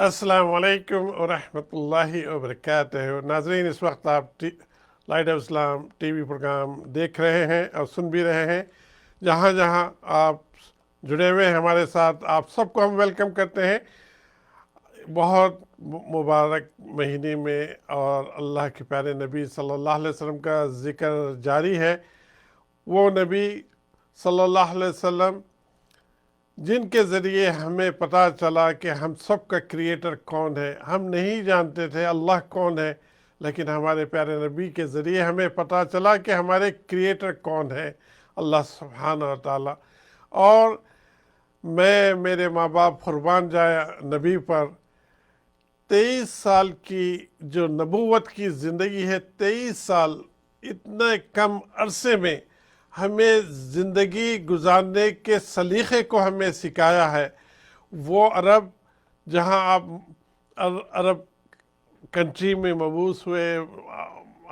السلام علیکم ورحمۃ اللہ وبرکاتہ۔ ناظرین، اس وقت آپ light of Islam T V programme دیکھ رہے ہیں اور سن بھی رہے ہیں۔ جہاں جہاں آپ جڑے ہوئے ہیں ہمارے ساتھ، آپ سب کو ہم ویلکم کرتے ہیں بہت مبارک مہینے میں، اور اللہ کے پیارے نبی صلی اللہ علیہ وسلم کا ذکر جاری ہے۔ وہ نبی صلی اللہ علیہ وسلم جن کے ذریعے ہمیں پتہ چلا کہ ہم سب کا کریٹر کون ہے۔ ہم نہیں جانتے تھے اللہ کون ہے، لیکن ہمارے پیارے نبی کے ذریعے ہمیں پتہ چلا کہ ہمارے کریٹر کون ہے، اللہ سبحانہ و تعالیٰ۔ اور میں میرے ماں باپ قربان جایا نبی پر، 23 سال کی جو نبوت کی زندگی ہے، 23 سال اتنے کم عرصے میں ہمیں زندگی گزارنے کے سلیقے کو ہمیں سکھایا ہے۔ وہ عرب، جہاں آپ عرب کنٹری میں مبعوث ہوئے،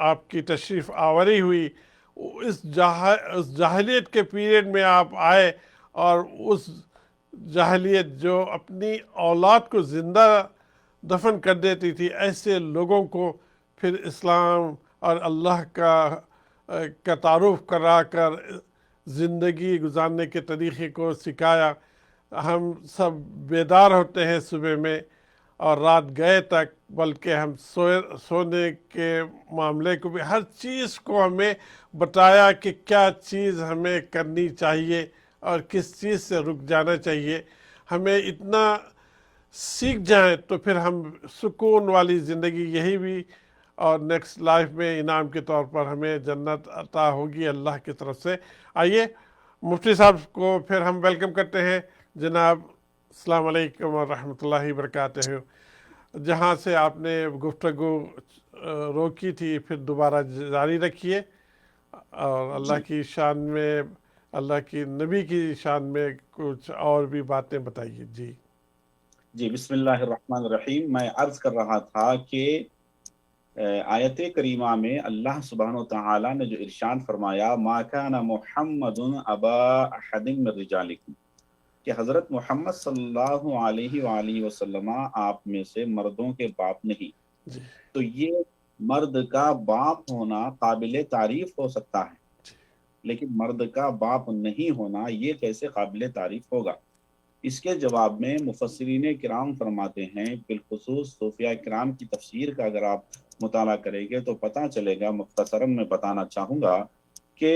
آپ کی تشریف آوری ہوئی، اس جاہلیت کے پیریڈ میں آپ آئے، اور اس جاہلیت جو اپنی اولاد کو زندہ دفن کر دیتی تھی، ایسے لوگوں کو پھر اسلام اور اللہ کا تعارف کرا کر زندگی گزارنے کے طریقے کو سکھایا۔ ہم سب بیدار ہوتے ہیں صبح میں اور رات گئے تک، بلکہ ہم سونے کے معاملے کو بھی، ہر چیز کو ہمیں بتایا کہ کیا چیز ہمیں کرنی چاہیے اور کس چیز سے رک جانا چاہیے۔ ہمیں اتنا سیکھ جائیں تو پھر ہم سکون والی زندگی، یہی بھی اور نیکسٹ لائف میں انعام کے طور پر ہمیں جنت عطا ہوگی اللہ کی طرف سے۔ آئیے مفتی صاحب کو پھر ہم ویلکم کرتے ہیں۔ جناب، السلام علیکم ورحمۃ اللہ وبرکاتہ۔ جہاں سے آپ نے گفتگو روکی تھی، پھر دوبارہ جاری رکھیے، اور اللہ جی کی شان میں، اللہ کی نبی کی شان میں کچھ اور بھی باتیں بتائیے۔ جی جی بسم اللہ الرحمن الرحیم۔ میں عرض کر رہا تھا کہ آیت کریمہ میں اللہ سبحانہ و تعالی نے جو ارشاد فرمایا، ما کان محمد ابا احد من رجالکم، کہ حضرت محمد صلی اللہ علیہ وآلہ وسلم آپ میں سے مردوں کے باپ نہیں۔ جی تو یہ مرد کا باپ ہونا قابل تعریف ہو سکتا ہے، لیکن مرد کا باپ نہیں ہونا یہ کیسے قابل تعریف ہوگا؟ اس کے جواب میں مفسرین کرام فرماتے ہیں، بالخصوص صوفیہ کرام کی تفسیر کا اگر آپ مطالعہ کریں گے تو پتہ چلے گا۔ مختصراً میں بتانا چاہوں گا کہ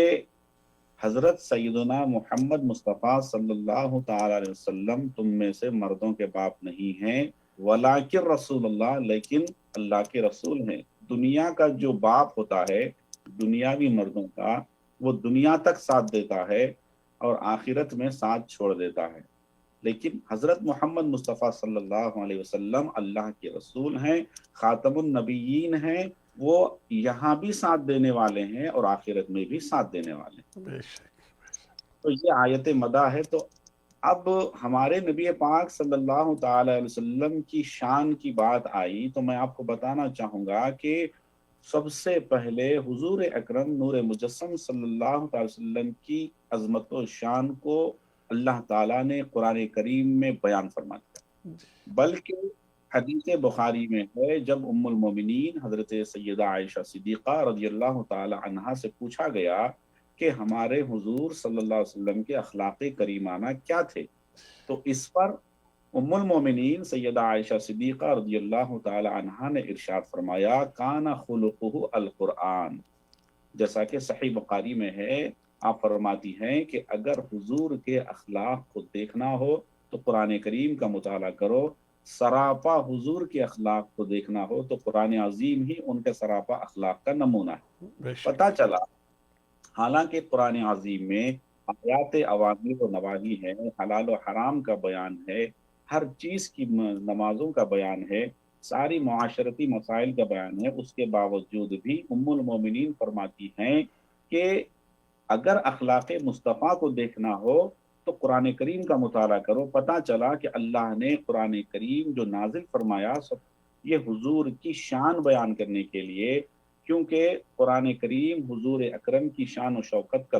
حضرت سیدنا محمد مصطفیٰ صلی اللہ تعالی علیہ وسلم تم میں سے مردوں کے باپ نہیں ہیں، ولیکن رسول اللہ، لیکن اللہ کے رسول ہیں۔ دنیا کا جو باپ ہوتا ہے دنیاوی مردوں کا، وہ دنیا تک ساتھ دیتا ہے اور آخرت میں ساتھ چھوڑ دیتا ہے، لیکن حضرت محمد مصطفیٰ صلی اللہ علیہ وسلم اللہ کے رسول ہیں، خاتم النبیین ہیں، وہ یہاں بھی ساتھ دینے والے ہیں اور آخرت میں بھی ساتھ دینے والے ہیں۔ بے شک۔ تو یہ آیت مدح ہے۔ تو اب ہمارے نبی پاک صلی اللہ تعالی علیہ وسلم کی شان کی بات آئی تو میں آپ کو بتانا چاہوں گا کہ سب سے پہلے حضور اکرم نور مجسم صلی اللہ تعالی وسلم کی عظمت و شان کو اللہ تعالیٰ نے قرآن کریم میں بیان فرما دیا، بلکہ حدیث بخاری میں ہے، جب ام المومنین حضرت سیدہ عائشہ صدیقہ رضی اللہ تعالی عنہا سے پوچھا گیا کہ ہمارے حضور صلی اللہ علیہ وسلم کے اخلاق کریمانہ کیا تھے، تو اس پر ام المومنین سیدہ عائشہ صدیقہ رضی اللہ تعالی عنہا نے ارشاد فرمایا، کان خلقہ القرآن، جیسا کہ صحیح بخاری میں ہے۔ آپ فرماتی ہیں کہ اگر حضور کے اخلاق کو دیکھنا ہو تو قرآن کریم کا مطالعہ کرو، سراپا حضور کے اخلاق کو دیکھنا ہو تو قرآن عظیم ہی ان کے سراپا اخلاق کا نمونہ ہے۔ بے شک۔ پتہ چلا حالانکہ قرآن عظیم میں آیات اوامر و نواہی ہے، حلال و حرام کا بیان ہے، ہر چیز کی نمازوں کا بیان ہے، ساری معاشرتی مسائل کا بیان ہے، اس کے باوجود بھی ام المومنین فرماتی ہیں کہ اگر اخلاق مصطفیٰ کو دیکھنا ہو تو قرآن کریم کا مطالعہ کرو۔ پتہ چلا کہ اللہ نے قرآن کریم جو نازل فرمایا یہ حضور کی شان بیان کرنے کے لیے، کیونکہ قرآن کریم حضور اکرم کی شان و شوکت کا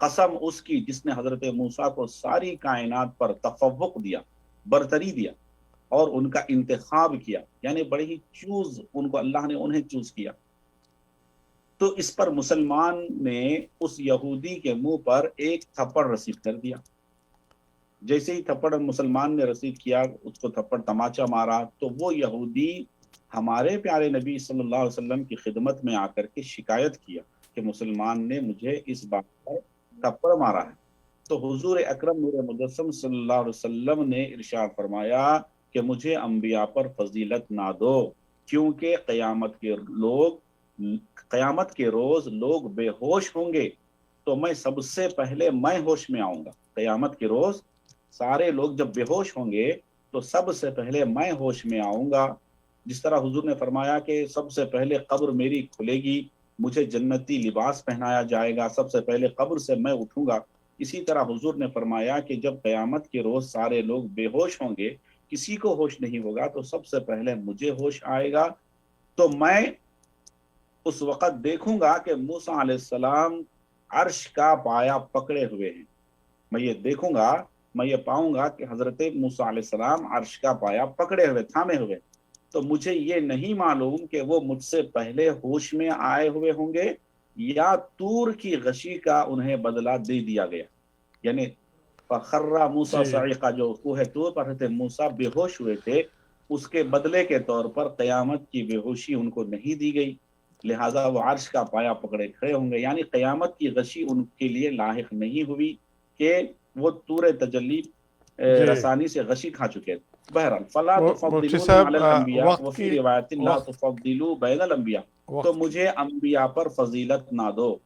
قسم اس کی جس نے حضرت موسیٰ کو ساری کائنات پر تفوق دیا، برتری دیا اور ان کا انتخاب کیا، یعنی بڑی ہی چوز ان کو اللہ نے انہیں چوز کیا. تو اس پر مسلمان نے اس یہودی کے منہ پر ایک تھپڑ رسید کر دیا. جیسے ہی تھپڑ مسلمان نے رسید کیا، اس کو تھپڑ تماچا مارا، تو وہ یہودی ہمارے پیارے نبی صلی اللہ علیہ وسلم کی خدمت میں آ کر کے شکایت کیا کہ مسلمان نے مجھے اس بات پر تھپڑ مارا ہے. تو حضور اکرم نور مجسم صلی اللہ علیہ وسلم نے ارشاد فرمایا کہ مجھے انبیاء پر فضیلت نہ دو، کیونکہ قیامت کے روز لوگ بے ہوش ہوں گے تو میں سب سے پہلے میں ہوش میں آؤں گا. قیامت کے روز سارے لوگ جب بے ہوش ہوں گے تو سب سے پہلے میں ہوش میں آؤں گا. جس طرح حضور نے فرمایا کہ سب سے پہلے قبر میری کھلے گی، مجھے جنتی لباس پہنایا جائے گا، سب سے پہلے قبر سے میں اٹھوں گا. اسی طرح حضور نے فرمایا کہ جب قیامت کے روز سارے لوگ بے ہوش ہوں گے، کسی کو ہوش نہیں ہوگا، تو سب سے پہلے مجھے ہوش آئے گا. تو میں اس وقت دیکھوں گا کہ موسیٰ علیہ السلام عرش کا پایا پکڑے ہوئے ہیں. میں یہ دیکھوں گا، میں یہ پاؤں گا کہ حضرت موسیٰ علیہ السلام عرش کا پایا پکڑے ہوئے، تھامے ہوئے. تو مجھے یہ نہیں معلوم کہ وہ مجھ سے پہلے ہوش میں آئے ہوئے ہوں گے یا طور کی غشی کا انہیں بدلہ دے دیا گیا. یعنی فخر موسیٰ جی صعقہ، جو کوہ طور پر حضرت موسیٰ بے ہوش ہوئے تھے، اس کے بدلے کے طور پر قیامت کی بے ہوشی ان کو نہیں دی گئی، لہٰذا وہ عرش کا پایا پکڑے کھڑے ہوں گے. یعنی قیامت کی غشی ان کے لیے لاحق نہیں ہوئی کہ وہ طور تجلی جی رسانی سے غشی کھا چکے تھے. بہرحال فلا مفتی تفضلونی صاحب علی الانبیاء وقت وفی کی روایت لا وقت تفضلوا بین الانبیاء. تو وقت مجھے انبیاء پر فضیلت نہ دو.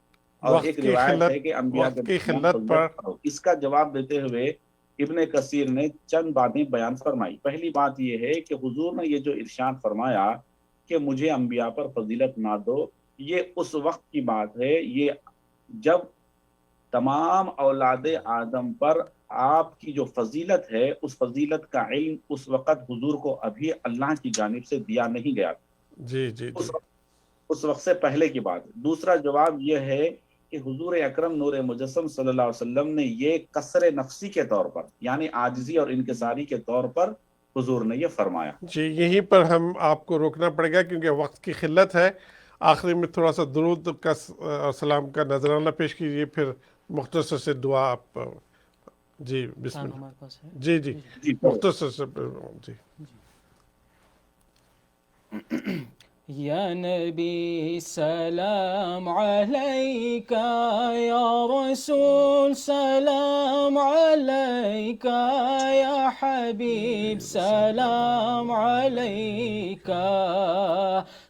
اور ایک روایت ہے کہ انبیاء کے وقت کی درمیان قلت پر فضیلت کرو. اس کا جواب دیتے ہوئے ابن کثیر نے چند باتیں بیان فرمائی. پہلی بات یہ ہے کہ حضور نے یہ جو ارشاد فرمایا کہ مجھے انبیاء پر فضیلت نہ دو، یہ اس وقت کی بات ہے، یہ جب تمام اولاد آدم پر آپ کی جو فضیلت ہے، اس فضیلت کا علم اس وقت حضور کو ابھی اللہ کی جانب سے دیا نہیں گیا. جی جی جی اس وقت سے پہلے کی بات. دوسرا جواب یہ ہے کہ حضور اکرم نور مجسم صلی اللہ علیہ وسلم نے یہ کسر نفسی کے طور پر، یعنی عاجزی اور انکساری کے طور پر حضور نے یہ فرمایا. جی یہیں پر ہم آپ کو روکنا پڑے گا کیونکہ وقت کی قلت ہے. آخری میں تھوڑا سا درود کا اور سلام کا نذرانہ پیش کیجیے، پھر مختصر سے دعا آپ. جی بسم اللہ. جی جی جی مختصر سے جی. یا نبی سلام علیکہ، یا رسول سلام علیکہ، یا حبیب سلام علیکہ،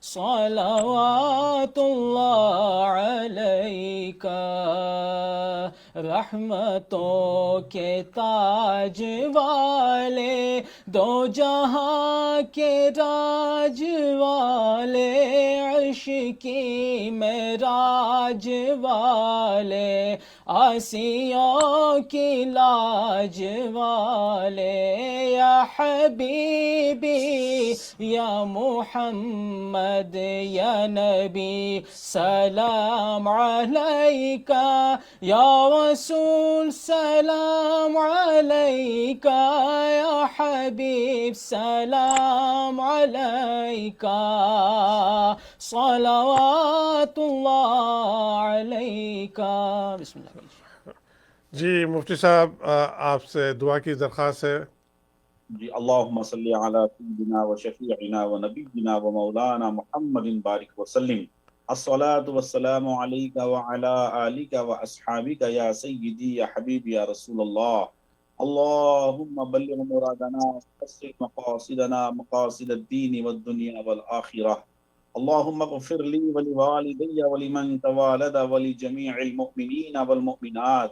صلوات اللہ علیکہ. رحمتوں کے تاج والے، دو جہاں کے راج والے، عرش کی معراج والے، آسیوں کی لاج والے، یا حبیبی یا محمد یا نبی سلام علیکہ، یا رسول سلام علیکہ، یا حبیب سلام علیکہ، صلوات اللہ علیکہ. بسم اللہ. جی مفتی صاحب آپ سے دعا کی درخواست ہے. جی اللہم صلی علی سیدنا و شفیعنا و نبینا و مولانا محمد بارک وسلم. الصلاة والسلام علیک وعلی آلک و اصحابک یا سیدی یا حبیب یا رسول اللہ. اللہم بلغ مرادنا وحسن مقاصدنا مقاصد الدین والدنیا والآخرہ. اللہم اغفر لی ولوالدی ولمن توالد ولجمیع المؤمنین والمؤمنات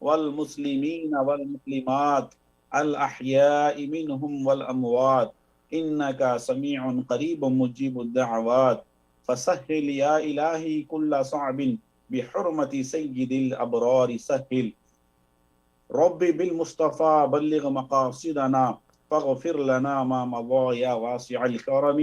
والمسلمین والمسلمات الأحياء منهم والأموات إنك سميع قريب مجيب الدعوات. فسهل يا إلهي كل صعب بحرمة سيد الأبرار سهل. ربي بالمصطفى بلغ مقاصدنا فاغفر لنا ما مضى يا واسع الكرم.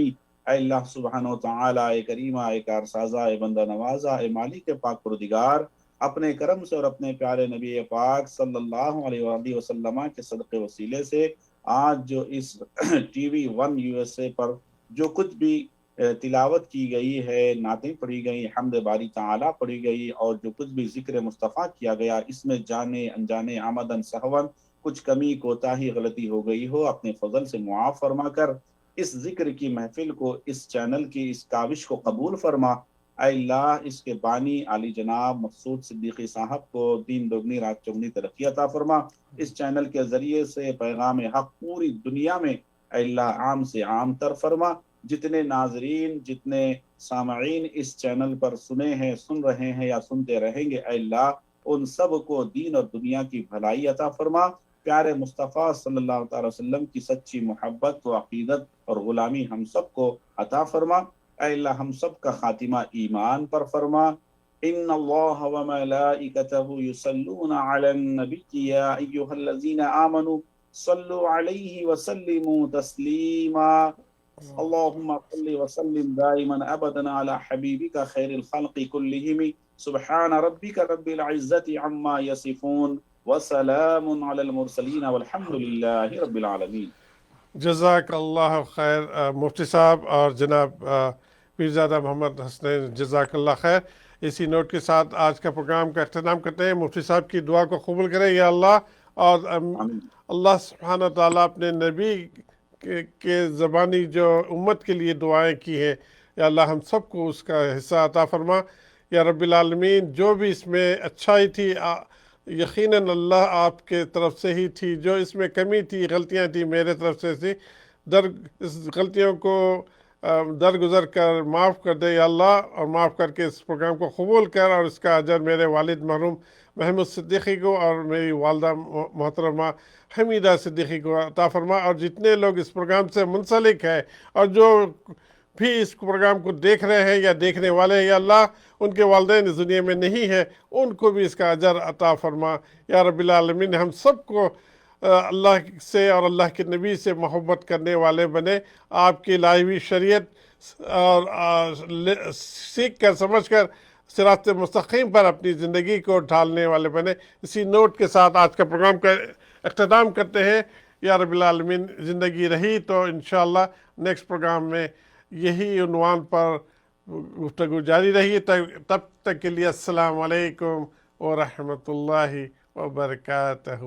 اے اللہ سبحانہ و تعالیٰ، اے کریمہ، اے کارسازہ، اے بندہ نوازہ، اے مالک پاک پروردگار، اپنے کرم سے اور اپنے پیارے نبی پاک صلی اللہ علیہ وآلہ وسلم کے صدقے وسیلے سے آج جو اس T V one U S A پر جو کچھ بھی تلاوت کی گئی ہے، نعتیں پڑھی گئی، حمد باری تعالیٰ پڑھی گئی، اور جو کچھ بھی ذکر مصطفیٰ کیا گیا، اس میں جانے انجانے آمدن سہون کچھ کمی کوتاہی غلطی ہو گئی ہو، اپنے فضل سے معاف فرما کر اس ذکر کی محفل کو، اس چینل کی اس کاوش کو قبول فرما۔ اے اللہ اس کے بانی علی جناب مقصود صدیقی صاحب کو دین دوگنی رات چگنی ترقی عطا فرما۔ اس چینل کے ذریعے سے پیغام حق پوری دنیا میں اے اللہ عام سے عام تر فرما۔ جتنے ناظرین، جتنے سامعین اس چینل پر سنے ہیں، سن رہے ہیں یا سنتے رہیں گے، اے اللہ ان سب کو دین اور دنیا کی بھلائی عطا فرما۔ پیارے مصطفیٰ صلی اللہ تعالی وسلم کی سچی محبت و عقیدت اور غلامی ہم سب کو عطا فرما۔ اے اللہ ہم سب کا خاتمہ ایمان پر فرما۔ ان اللہ و ملائکتہ یصلون علی النبی یا ایھا الذین آمنوا صلوا علیہ وسلموا تسلیما۔ اللهم صل وسلم دائما ابدا على حبيبك خير الخلق كلهم سبحان ربك رب العزة عما يصفون وسلام على المرسلين والحمد لله رب العالمين۔ جزاک اللہ خیر مفتی صاحب اور جناب پیرزادہ محمد حسنین، جزاک اللہ خیر۔ اسی نوٹ کے ساتھ آج کا پروگرام کا اختتام کرتے ہیں۔ مفتی صاحب کی دعا کو قبول کرے یا اللہ، اور اللہ سبحانہ تعالیٰ اپنے نبی کے زبانی جو امت کے لیے دعائیں کی ہیں، یا اللہ ہم سب کو اس کا حصہ عطا فرما یا رب العالمین۔ جو بھی اس میں اچھائی تھی یقیناً اللہ آپ کے طرف سے ہی تھی، جو اس میں کمی تھی، غلطیاں تھی، میرے طرف سے تھی۔ اس غلطیوں کو درگزر کر معاف کر دے یا اللہ، اور معاف کر کے اس پروگرام کو قبول کر، اور اس کا اجر میرے والد مرحوم محمود صدیقی کو اور میری والدہ محترمہ حمیدہ صدیقی کو عطا فرما، اور جتنے لوگ اس پروگرام سے منسلک ہیں اور جو بھی اس پروگرام کو دیکھ رہے ہیں یا دیکھنے والے ہیں، یا اللہ ان کے والدین اس دنیا میں نہیں ہیں، ان کو بھی اس کا اجر عطا فرما یا رب العالمین۔ ہم سب کو اللہ سے اور اللہ کے نبی سے محبت کرنے والے بنے، آپ کی لائی ہوئی شریعت اور سیکھ کر سمجھ کر صراط مستقیم پر اپنی زندگی کو ڈھالنے والے بنے۔ اسی نوٹ کے ساتھ آج کا پروگرام کا اختتام کرتے ہیں۔ یا رب العالمین زندگی رہی تو انشاءاللہ نیکسٹ پروگرام میں یہی عنوان پر گفتگو جاری رہی۔ تب تک کے لیے السلام علیکم ورحمۃ اللہ وبرکاتہ۔